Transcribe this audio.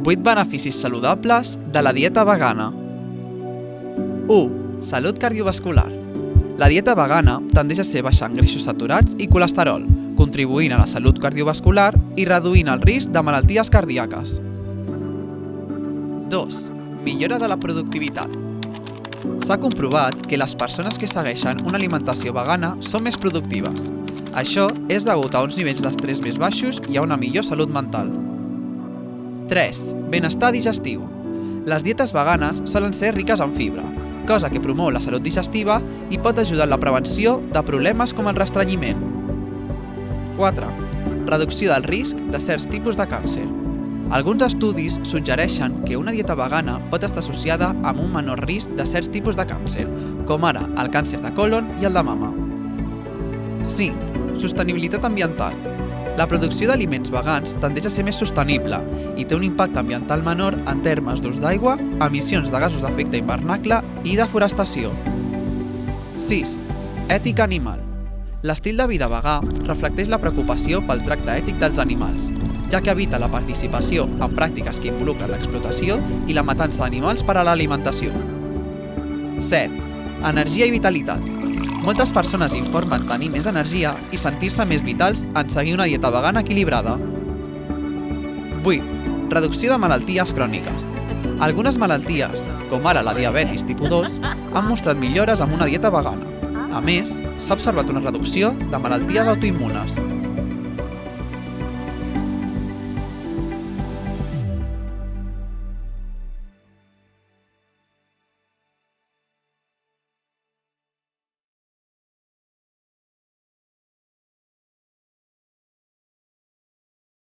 8 beneficis saludables de la dieta vegana. 1. Salut cardiovascular. La dieta vegana tendeix a ser baixar en greixos saturats i colesterol, contribuint a la salut cardiovascular i reduint el risc de malalties cardíaques. 2. Millora de la productivitat. S'ha comprovat que les persones que segueixen una alimentació vegana són més productives. Això és degut a uns nivells d'estrès més baixos i a una millor salut mental. 3. Benestar digestiu. Les dietes veganes solen ser riques en fibra, cosa que promou la salut digestiva i pot ajudar en la prevenció de problemes com el restrenyiment. 4. Reducció del risc de certs tipus de càncer. Alguns estudis suggereixen que una dieta vegana pot estar associada amb un menor risc de certs tipus de càncer, com ara el càncer de còlon i el de mama. 5. Sostenibilitat ambiental. La producció d'aliments vegans tendeix a ser més sostenible i té un impacte ambiental menor en termes d'ús d'aigua, emissions de gasos d'efecte hivernacle i deforestació. 6. Ètica animal. L'estil de vida vegà reflecteix la preocupació pel tracte ètic dels animals, ja que evita la participació en pràctiques que involucren l'explotació i la matança d'animals per a l'alimentació. 7. Energia i vitalitat. Moltes persones informen tenir més energia i sentir-se més vitals en seguir una dieta vegana equilibrada. 8. Reducció de malalties cròniques. Algunes malalties, com ara la diabetis tipus 2, han mostrat millores amb una dieta vegana. A més, s'ha observat una reducció de malalties autoimmunes.